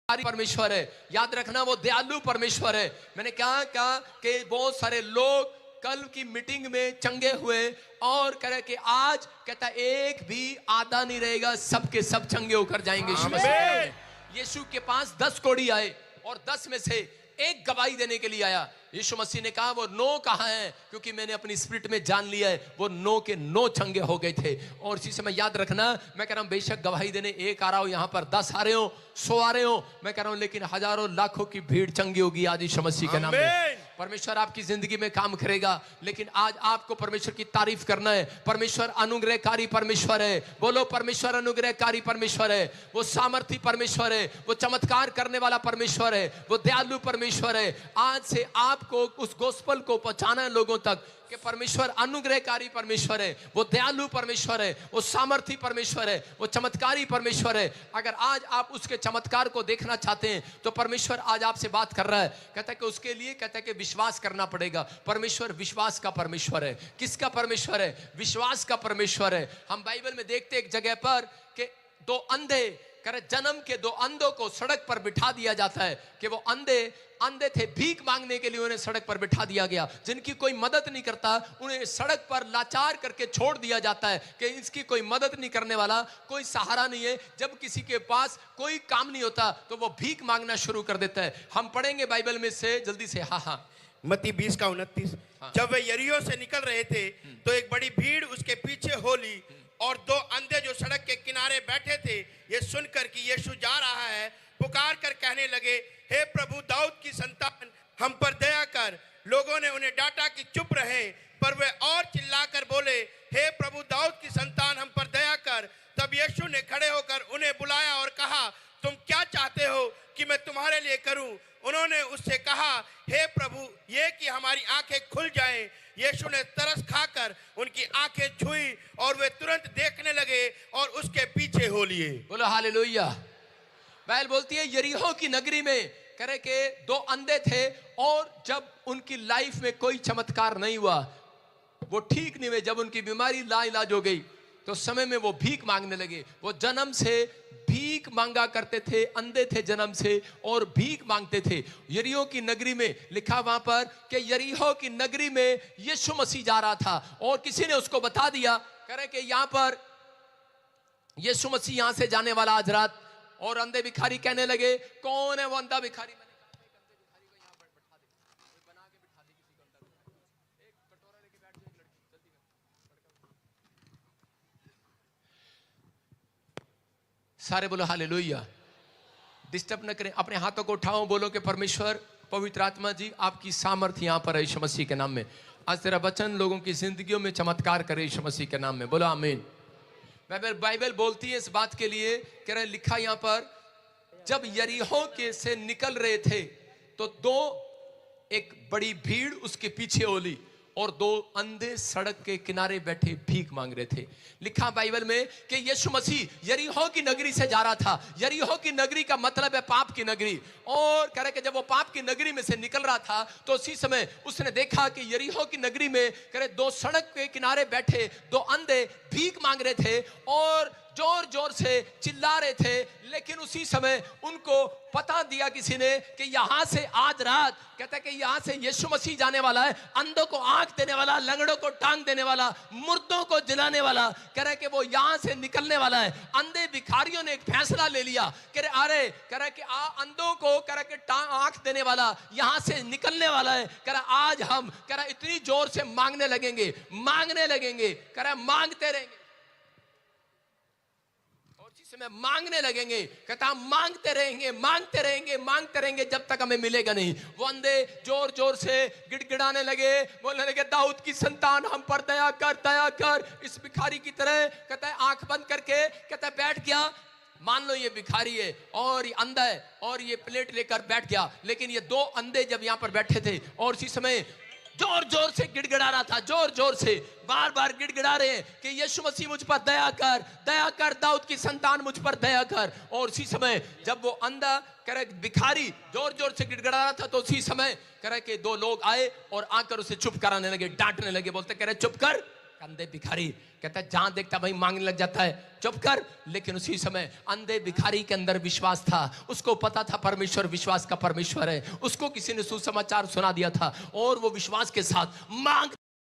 परमेश्वर है, याद रखना वो दयालु परमेश्वर है। मैंने क्या कहा कि बहुत सारे लोग कल की मीटिंग में चंगे हुए और कह कि आज कहता एक भी आधा नहीं रहेगा, सबके सब चंगे होकर जाएंगे। यीशु के पास 10 कोढ़ी आए और 10 में से एक गवाही देने के लिए आया। यीशु मसीह ने कहा वो 9 कहाँ हैं, क्योंकि मैंने अपनी स्पिरिट में जान लिया है वो 9 के 9 चंगे हो गए थे। और इसी समय याद रखना, मैं कह रहा हूं बेशक गवाही देने एक आ रहा हो, यहां पर 10 आ रहे हो, 100 आ रहे हो, मैं कह रहा हूं लेकिन हजारों लाखों की भीड़ चंगी होगी आज यीशु मसीह के नाम में। परमेश्वर आपकी जिंदगी में काम करेगा, लेकिन आज आपको परमेश्वर की तारीफ करना है। परमेश्वर अनुग्रहकारी परमेश्वर है। बोलो परमेश्वर अनुग्रहकारी परमेश्वर है, वो सामर्थी परमेश्वर है, वो चमत्कार करने वाला परमेश्वर है, वो दयालु परमेश्वर है। आज से आपको उस गोस्पल को पहुंचाना है लोगों तक कि परमेश्वर अनुग्रहकारी परमेश्वर है, वो दयालु परमेश्वर है, वो सामर्थी परमेश्वर है, वो चमत्कारी परमेश्वर है। अगर आज आप उसके चमत्कार को देखना चाहते हैं तो परमेश्वर आज आपसे बात कर रहा है। कहता है कि उसके लिए कहता है कि विश्वास करना पड़ेगा। परमेश्वर विश्वास का परमेश्वर है। किसका परमेश्वर है? विश्वास का परमेश्वर है। हम बाइबल में देखते एक जगह पर कि 2 अंधे करे जन्म के 2 अंधों को सड़क पर बिठा दिया जाता है कि वो अंधे थे, भीख मांगने के लिए उन्हें सड़क पर बिठा दिया गया। जिनकी कोई मदद नहीं करता उन्हें सड़क पर लाचार करके छोड़ दिया जाता है कि इसकी कोई मदद नहीं करने वाला, कोई सहारा नहीं है। जब किसी के पास कोई काम नहीं होता तो वो भीख मांगना शुरू कर देता है। हम पढ़ेंगे बाइबल में से जल्दी से। हाँ मत्ती 20 का 29। जब वे यरीहो से निकल रहे थे तो एक बड़ी भीड़ उसके पीछे हो ली और 2 अंधे जो सड़क के किनारे बैठे थे ये सुनकर कि यीशु जा रहा है पुकार कर कहने लगे, हे प्रभु दाऊद की संतान हम पर दया कर। लोगों ने उन्हें डांटा कि चुप रहे, पर वे और चिल्लाकर बोले, हे प्रभु दाऊद की संतान हम पर दया कर। तब यीशु ने खड़े होकर उन्हें बुलाया और कहा, तुम क्या चाहते हो कि मैं तुम्हारे लिए करूं? उन्होंने उससे कहा, हे प्रभु ये कि हमारी आंखें खुल जाएं। यीशु ने तरस खाकर उनकी आंखें छुई और वे तुरंत देखने लगे और उसके पीछे हो लिए। बोलो हालेलुया। बाइबल बोलती है यरीहो की नगरी में करे के 2 अंधे थे और जब उनकी लाइफ में कोई चमत्कार नहीं हुआ, वो ठीक नहीं हुए, जब उनकी बीमारी लाइलाज हो गई तो समय में वो भीख मांगने लगे। वो जन्म से भीख मांगा करते थे, अंधे थे जन्म से और भीख मांगते थे। यरीहो की नगरी में लिखा वहां पर कि यरीहो की नगरी में यीशु मसीह जा रहा था और किसी ने उसको बता दिया करे कि यहां पर यीशु मसीह यहां से जाने वाला आज रात। और अंधे भिखारी कहने लगे, कौन है वो अंधा भिखारी? मैंने कहा एक अंधे भिखारी को यहां पर बैठा दे, कोई बना के बिठा दे किसी को अंधा भिखारी। एक कटोरा लेके बैठ जाए, एक लड़की जल्दी कर। सारे बोलो हालेलुया। डिस्टर्ब न करें, अपने हाथों को उठाओ, बोलो कि परमेश्वर पवित्र आत्मा जी आपकी सामर्थ्य यहां पर है यीशु मसीह के नाम में। आज तेरा वचन लोगों की जिंदगियों में चमत्कार करे यीशु मसीह के नाम में। बोलो आमीन। बाइबल बोलती है इस बात के लिए, कह रहे लिखा यहां पर जब यरीहो के से निकल रहे थे तो 2 एक बड़ी भीड़ उसके पीछे ओली और 2 अंधे सड़क के किनारे बैठे भीख मांग रहे थे। लिखा बाइबल में कि यीशु मसीह यरीहो की नगरी से जा रहा था। यरीहो की नगरी का मतलब है पाप की नगरी। और कह रहे कि जब वो पाप की नगरी में से निकल रहा था तो उसी समय उसने देखा कि यरीहो की नगरी में कह रहे 2 सड़क के किनारे बैठे 2 अंधे भीख मांग रहे थे और जोर जोर से चिल्ला रहे थे। लेकिन उसी समय उनको पता दिया किसी ने कि यहां से आज रात कहता है कि यहां से यीशु मसीह जाने वाला है, अंधों को आंख देने वाला, लंगड़ों को टांग देने वाला, मुर्दों को जिलाने वाला, कह रहा है कि वो यहां से निकलने वाला है। अंधे भिखारियों ने एक फैसला ले लिया, कह रहे अरे कह रहा है कि अंधों को कह रहा है कि आंख देने वाला यहां से निकलने वाला है। कह रहा आज हम कह रहा इतनी जोर से मांगने लगेंगे, कह रहा मांगते रहेंगे में मांगने लगेंगे। कहता हम मांगते रहेंगे जब तक हमें मिलेगा नहीं। वो अंधे जोर जोर से गिड़गिड़ाने लगे, बोलने लगे दाऊद की संतान हम पर दया कर। इस भिखारी की तरह कहता है आंख बंद करके कहता है बैठ गया। मान लो ये भिखारी है और ये अंधा है और ये प्लेट लेकर बैठ गया। लेकिन ये 2 अंधे जब यहां पर बैठे थे और इसी समय जोर जोर से गिड़गिड़ा रहा था, जोर जोर से बार बार गिड़गिड़ा रहे हैं कि यीशु मसीह मुझ पर दया कर, दाऊद की संतान मुझ पर दया कर। और उसी समय जब वो अंधा कह रहे भिखारी जोर जोर से गिड़गिड़ा रहा था तो उसी समय कह रहे कि 2 लोग आए और आकर उसे चुप कराने लगे, डांटने लगे, बोलते कह रहे चुप कर, अंधे भिखारी कहता है जहां देखता भाई मांगने लग जाता है, चुप कर। लेकिन उसी समय अंधे भिखारी के अंदर विश्वास था, उसको पता था परमेश्वर विश्वास का परमेश्वर है, उसको किसी ने सुसमाचार सुना दिया था और वो विश्वास के साथ मांग